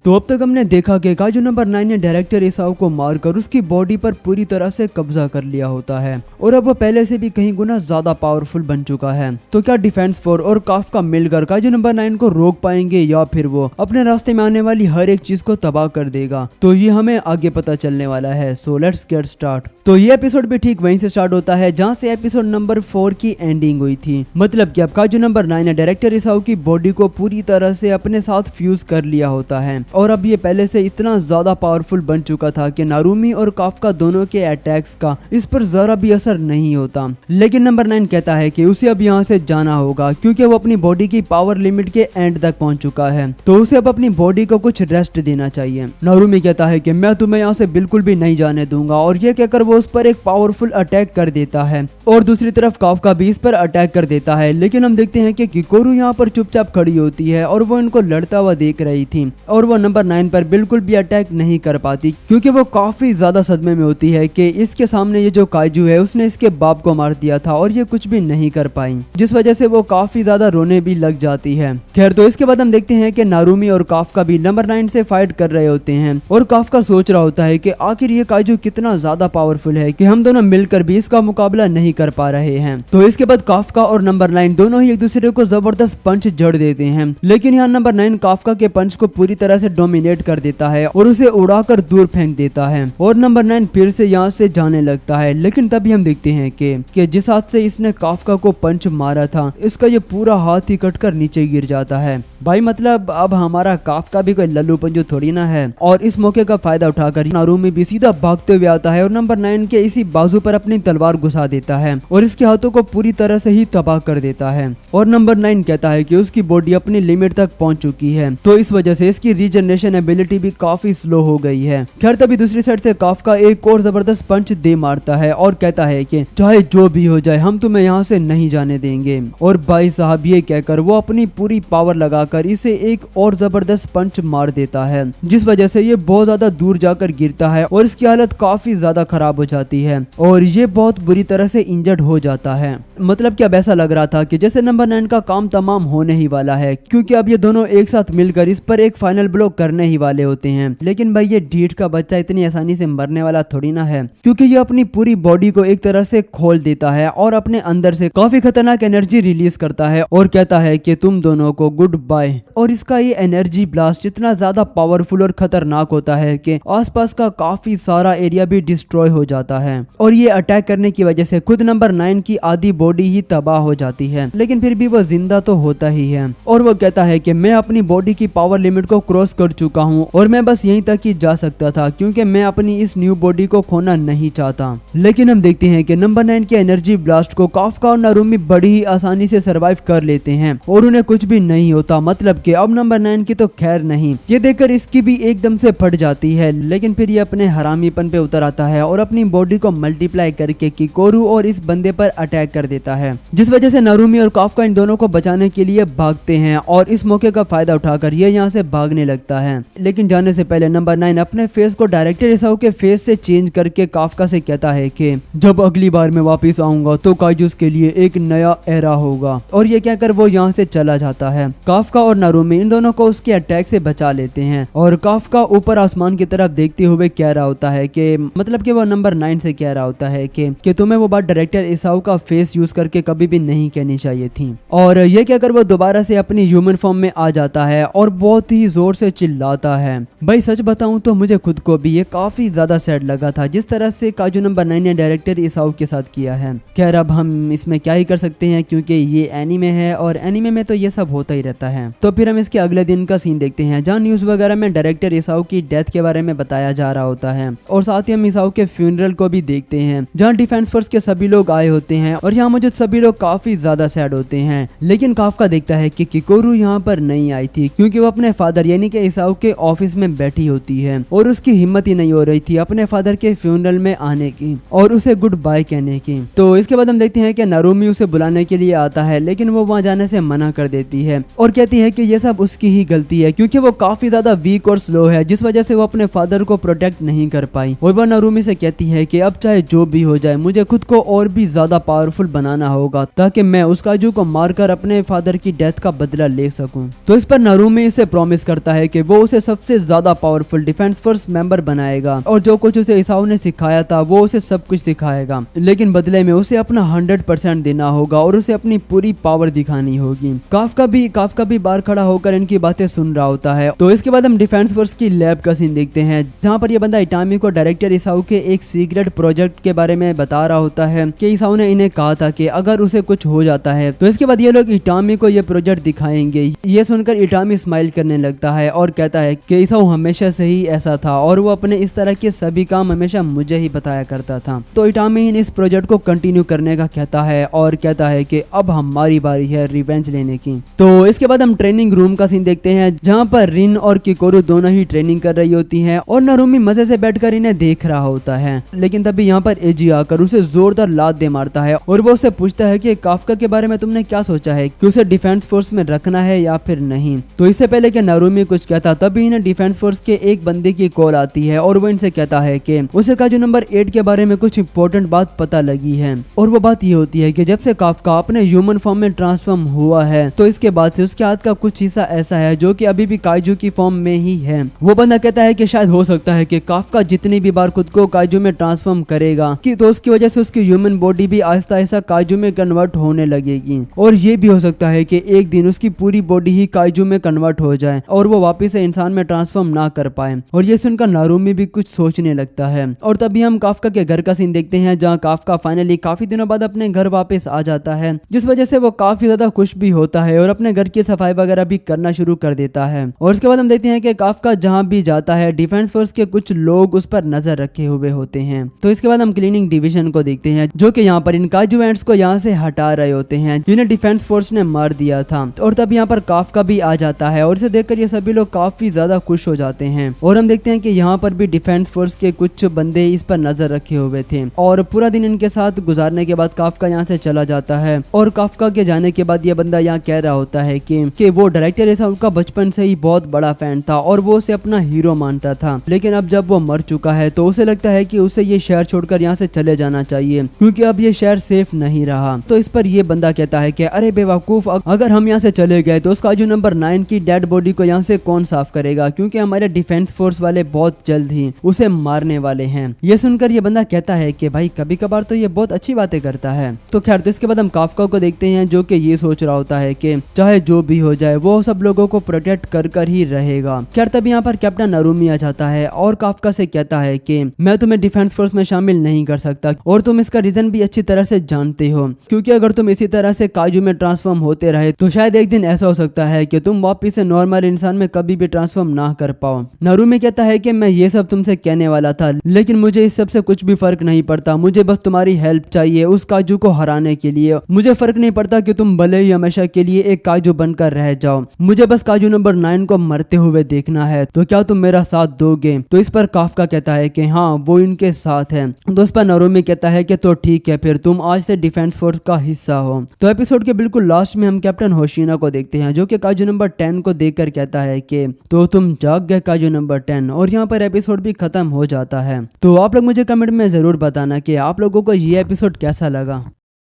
तो अब तक हमने देखा कि काजू नंबर 9 ने डायरेक्टर इसाओ को मारकर उसकी बॉडी पर पूरी तरह से कब्जा कर लिया होता है और अब वो पहले से भी कहीं गुना ज्यादा पावरफुल बन चुका है। तो क्या डिफेंस फोर्स और काफ्का मिलकर काजू नंबर 9 को रोक पाएंगे या फिर वो अपने रास्ते में आने वाली हर एक चीज को तबाह कर देगा? तो ये हमें आगे पता चलने वाला है। So let's get start. तो ये एपिसोड भी ठीक वहीं से स्टार्ट होता है जहाँ से एपिसोड नंबर 4 की एंडिंग हुई थी। मतलब कि अब काजू नंबर 9 ने डायरेक्टर इसाओ की बॉडी को पूरी तरह से अपने साथ फ्यूज कर लिया होता है और अब ये पहले से इतना ज्यादा पावरफुल बन चुका था कि नारुमी और काफ्का दोनों के अटैक्स का इस पर जरा भी असर नहीं होता। लेकिन नंबर 9 कहता है कि उसे अब यहाँ से जाना होगा क्योंकि वो अपनी बॉडी की पावर लिमिट के एंड तक पहुंच चुका है, तो उसे अब अपनी बॉडी को कुछ रेस्ट देना चाहिए। नारुमी कहता है कि मैं तुम्हें यहाँ से बिल्कुल भी नहीं जाने दूंगा और ये कहकर वो उस पर एक पावरफुल अटैक कर देता है और दूसरी तरफ काफ्का भी इस पर अटैक कर देता है। लेकिन हम देखते हैं कि किकोरू यहाँ पर चुपचाप खड़ी होती है और वो इनको लड़ता हुआ देख रही थी और वो नंबर 9 पर बिल्कुल भी अटैक नहीं कर पाती क्योंकि वो काफी ज्यादा सदमे में होती है कि इसके सामने ये जो काइजू है उसने इसके बाप को मार दिया था और ये कुछ भी नहीं कर पाई, जिस वजह से वो काफी ज्यादा रोने भी लग जाती है। खैर, तो इसके बाद हम देखते हैं कि नारुमी और काफ्का भी नंबर 9 से फाइट कर रहे होते हैं और काफ्का सोच रहा होता है कि आखिर ये काइजू कितना ज्यादा पावरफुल है कि हम दोनों मिलकर भी इसका मुकाबला नहीं कर पा रहे हैं। तो इसके बाद काफ्का और नंबर 9 दोनों ही एक दूसरे को जबरदस्त पंच जड़ देते हैं, लेकिन यहाँ नंबर 9 काफ्का के पंच को पूरी तरह से डोमिनेट कर देता है और उसे उड़ाकर दूर फेंक देता है और नंबर 9 फिर से यहाँ से जाने लगता है। लेकिन तभी हम देखते हैं कि जिस हाथ से इसने काफ्का को पंच मारा था इसका ये पूरा हाथ ही कटकर नीचे गिर जाता है। भाई मतलब अब हमारा काफ्का भी कोई लल्लू पंजू थोड़ी ना है। और इस मौके का फायदा उठाकर नारुमी भी सीधा भागते हुए आता है और नंबर 9 के इसी बाजू पर अपनी तलवार घुसा देता है और इसके हाथों को पूरी तरह से ही तबाह कर देता है। और नंबर 9 कहता है कि उसकी बॉडी अपनी लिमिट तक पहुंच चुकी है, तो इस वजह से इसकी रीजनरेशन एबिलिटी भी काफी स्लो हो गई है। खैर, तभी दूसरी साइड से काफ्का एक और जबरदस्त पंच दे मारता है और कहता है कि चाहे जो भी हो जाए हम तुम्हें यहाँ से नहीं जाने देंगे। और भाई साहब ये कहकर वो अपनी पूरी पावर लगाकर इसे एक और जबरदस्त पंच मार देता है, जिस वजह से ये बहुत ज्यादा दूर जाकर गिरता है और इसकी हालत काफी ज्यादा खराब हो जाती है और ये बहुत बुरी तरह से इंजर्ड हो जाता है। मतलब कि अब ऐसा लग रहा था कि जैसे नंबर 9 का काम तमाम होने ही वाला है क्योंकि अब ये दोनों एक साथ मिलकर इस पर एक फाइनल ब्लो करने ही वाले होते हैं। लेकिन भाई ये ढीठ का बच्चा इतनी आसानी से मरने वाला थोड़ी ना है क्योंकि ये अपनी पूरी बॉडी को एक तरह से खोल देता है और अपने अंदर से काफी खतरनाक एनर्जी रिलीज करता है और कहता है कि तुम दोनों को गुड बाय। और इसका ये एनर्जी ब्लास्ट इतना ज्यादा पावरफुल और खतरनाक होता है कि आसपास का काफी सारा एरिया भी डिस्ट्रॉय हो जाता है और ये अटैक करने की वजह से खुद नंबर 9 की आधी बॉडी ही तबाह हो जाती है, लेकिन फिर भी वो जिंदा तो होता ही है। और वो कहता है कि मैं अपनी बॉडी की पावर लिमिट को क्रॉस कर चुका हूँ और मैं बस यहीं तक ही जा सकता था क्योंकि मैं अपनी इस न्यू बॉडी को खोना नहीं चाहता। लेकिन हम देखते हैं कि नंबर 9 के एनर्जी ब्लास्ट को काफ्का और नारुमी बड़ी ही आसानी से सरवाइव कर लेते हैं और उन्हें कुछ भी नहीं होता। मतलब कि अब नंबर 9 की तो खैर नहीं। ये देखकर इसकी भी एकदम से फट जाती है, लेकिन फिर ये अपने हरामीपन पे उतर आता है और अपनी बॉडी को मल्टीप्लाई करके किकोरू और इस बंदे पर अटैक कर देता है, जिस वजह से नारुमी और काफ्का इन दोनों को बचाने के लिए भागते हैं और इस मौके का फायदा उठाकर ये यहाँ से भागने लगता है। लेकिन जाने से पहले नंबर 9 अपने फेस को डायरेक्टर इसाओ के फेस से चेंज करके काफ्का से कहता है कि जब अगली बार मैं वापस आऊंगा तो काइजूस के लिए एक नया एरा होगा। और ये कहकर वो यहाँ से चला जाता है। काफ्का और नारुमी इन दोनों को उसके अटैक से बचा लेते हैं और काफ्का ऊपर आसमान की तरफ देखते हुए कह रहा होता है कि मतलब कि वो नंबर 9 से कह रहा होता है कि तुम्हें वो बात डायरेक्टर इसाओ का फेस यूज करके कभी भी नहीं कहनी चाहिए थी। और ये कहकर वो दोबारा से अपनी ह्यूमन फॉर्म में आ जाता है और बहुत ही जोर से चिल्लाता है। भाई सच बताऊं तो मुझे खुद को भी ये काफी ज्यादा सैड लगा था जिस तरह से काजू नंबर 9 ने डायरेक्टर इसाओ के साथ किया है। खैर, अब हम इसमें क्या ही कर सकते हैं क्योंकि ये एनीमे है और एनीमे में तो ये सब होता ही रहता है। तो फिर हम इसके अगले दिन का सीन देखते हैं जहाँ न्यूज वगैरह में डायरेक्टर इसाओ की डेथ के बारे में बताया जा रहा होता है और साथ ही हम इसाओ के फ्यूनरल को भी देखते हैं जहाँ डिफेंस फोर्स के सभी लोग आए होते हैं और यहाँ मौजूद सभी लोग काफी ज्यादा सैड होते हैं। लेकिन काफ्का देखता है कि किकोरू यहाँ पर नहीं आई थी क्योंकि वो अपने फादर यानी कि इसाओ के ऑफिस में बैठी होती है और उसकी हिम्मत ही नहीं हो रही थी अपने फादर के फ्यूनरल में आने की और उसे गुड बाय कहने की। तो इसके बाद हम देखते हैं कि नारुमी उसे बुलाने के लिए आता है, लेकिन वो वहाँ जाने से मना कर देती है और कहती है कि ये सब उसकी ही गलती है क्योंकि वो काफी ज्यादा वीक और स्लो है, जिस वजह से वो अपने फादर को प्रोटेक्ट नहीं कर पाई। और वो नारुमी से कहती है कि अब चाहे जो भी हो जाए मुझे खुद को और भी ज्यादा पावरफुल बनाना होगा ताकि मैं उस काजू को मारकर अपने फादर की डेथ का बदला ले सकूं। तो इस पर नारुमी इसे प्रॉमिस करता है कि वो उसे सबसे ज्यादा पावरफुल डिफेंस फोर्स मेंबर बनाएगा और जो कुछ उसे ईसाऊ ने सिखाया था वो उसे सब कुछ सिखाएगा, लेकिन बदले में उसे अपना 100% देना होगा और उसे अपनी पूरी पावर दिखानी होगी। काफका भी बाहर खड़ा होकर इनकी बातें सुन रहा होता है। तो इसके बाद हम डिफेंस फोर्स की लैब का सीन देखते हैं, जहाँ पर ये बंदा इटामी को डायरेक्टर ईसाऊ के एक सीक्रेट प्रोजेक्ट के बारे में बता रहा होता है कि ईसाऊ ने इन्हें कहा था कि अगर उसे कुछ हो जाता है तो इसके बाद ये लोग इटामी को ये प्रोजेक्ट दिखाएंगे। ये सुनकर इटामी स्माइल करने लगता है और कहता है कि ईसाऊ हमेशा से ही ऐसा था और वो अपने इस तरह के सभी काम हमेशा मुझे ही बताया करता था। तो इटामी इस प्रोजेक्ट को कंटिन्यू करने का कहता है और कहता है कि अब हमारी बारी है रिवेंज लेने की। तो इसके बाद हम ट्रेनिंग रूम का सीन देखते हैं, जहाँ पर रिन और किकोरू दोनों ही ट्रेनिंग कर रही होती हैं और नारुमी मजे से बैठकर इन्हें देख रहा होता है। लेकिन तभी यहाँ पर एजी आकर उसे जोरदार लात दे मारता है और वो उससे पूछता है कि काफका के बारे में तुमने क्या सोचा है कि उसे डिफेंस फोर्स में रखना है या फिर नहीं। तो इससे पहले कि नारुमी कुछ कहता तभी इन्हें डिफेंस फोर्स के एक बंदे की कॉल आती है और वो इनसे कहता है कि उसे काजू नंबर 8 के बारे में कुछ इंपॉर्टेंट बात पता लगी है और वो बात ये होती है कि जब से काफका अपने ह्यूमन फॉर्म में ट्रांसफॉर्म हुआ है तो इसके बाद से उसके हाथ का कुछ हिस्सा ऐसा है जो कि अभी भी काइजू की फॉर्म में ही है। वो बंदा कहता है कि शायद हो सकता है कि काफका जितनी भी बार खुद को काइजू में ट्रांसफॉर्म करेगा कि तो उसकी वजह से उसकी ह्यूमन बॉडी भी आहिस्ता आहिस्ता काइजू में कन्वर्ट होने लगेगी और ये भी हो सकता है कि एक दिन उसकी पूरी बॉडी ही काइजू में कन्वर्ट हो जाए और वो वापस से इंसान में ट्रांसफॉर्म ना कर पाए। और ये सुनकर नारुमी भी कुछ सोचने लगता है। और तभी हम काफका के घर का सीन देखते हैं, जहाँ काफका फाइनली काफी दिनों बाद अपने घर वापस आ जाता है, जिस वजह से वो काफी ज्यादा खुश भी होता है और अपने घर की सफाई वगैरह भी करना शुरू कर देता है। और उसके बाद हम देखते हैं कि काफका जहाँ भी जाता है डिफेंस फोर्स के कुछ लोग उस पर नजर रखे हुए होते हैं। तो इसके बाद हम क्लीनिंग डिवीजन को देखते हैं, जो कि यहाँ पर इन काजू एंट्स को यहाँ से हटा रहे होते हैं जिन्हें डिफेंस फोर्स ने मार दिया था। और तब यहाँ पर काफका भी आ जाता है और इसे देखकर ये सभी लोग काफी ज्यादा खुश हो जाते हैं। और हम देखते हैं कि यहाँ पर भी डिफेंस फोर्स के कुछ बंदे इस पर नजर रखे हुए थे और पूरा दिन इनके साथ गुजारने के बाद काफका यहाँ से चला जाता है। और काफका के जाने के बाद ये बंदा यहाँ कह रहा होता है कि वो डायरेक्टर ईसाऊ का बचपन से ही बहुत बड़ा फैन था और वो उसे अपना हीरो मानता था, लेकिन अब जब वो मर चुका है तो उसे लगता है कि उसे ये शहर छोड़कर यहाँ से चले जाना चाहिए क्योंकि अब ये शहर सेफ नहीं रहा। तो इस पर ये बंदा कहता है कि अरे बेवकूफ, अगर हम यहाँ से चले गए तो उस काजू नंबर 9 की डेड बॉडी को यहाँ से कौन साफ करेगा, क्योंकि हमारे डिफेंस फोर्स वाले बहुत जल्द ही उसे मारने वाले हैं। ये सुनकर ये बंदा कहता है कि भाई कभी कभार तो ये बहुत अच्छी बातें करता है। तो खैर, तो इसके बाद हम काफका को देखते हैं, जो कि ये सोच रहा होता है कि चाहे जो भी हो जाए वो सब लोगों को प्रोटेक्ट कर ही रहेगा। खैर, तब यहाँ पर कैप्टन नारुमी आ जाता है और काफका से कहता है कि मैं तुम्हें डिफेंस फोर्स में शामिल नहीं कर सकता और तुम इसका रीजन भी अच्छी तरह से जानते हो, क्योंकि अगर तुम इसी तरह से काजू में ट्रांसफॉर्म होते रहे तो शायद एक दिन ऐसा हो सकता है कि तुम वापिस से नॉर्मल इंसान में कभी भी ट्रांसफॉर्म ना कर पाओ। नारुमी कहता है कि मैं ये सब तुमसे कहने वाला था, लेकिन मुझे इस सब से कुछ भी फर्क नहीं पड़ता, मुझे बस तुम्हारी हेल्प चाहिए उस काजू को हराने के लिए। मुझे फर्क नहीं पड़ता कि तुम भले ही हमेशा के लिए एक काजू बनकर रह जाओ, मुझे बस काजू नंबर 9 को मरते हुए देखना है। तो क्या तुम मेरा साथ दोगे? तो इस पर काफका कहता है कि हाँ, वो इनके साथ है। तो उस पर नारुमी कहता है कि तो ठीक है, फिर तुम आज से डिफेंस फोर्स का हिस्सा हो। तो एपिसोड के बिल्कुल लास्ट में हम कैप्टन होशिना को देखते हैं, जो कि काजू नंबर 10 को देखकर कहता है कि तो तुम जाग गए काजू नंबर 10। और यहाँ पर एपिसोड भी खत्म हो जाता है। तो आप लोग मुझे कमेंट में जरूर बताना कि आप लोगों को ये एपिसोड कैसा लगा।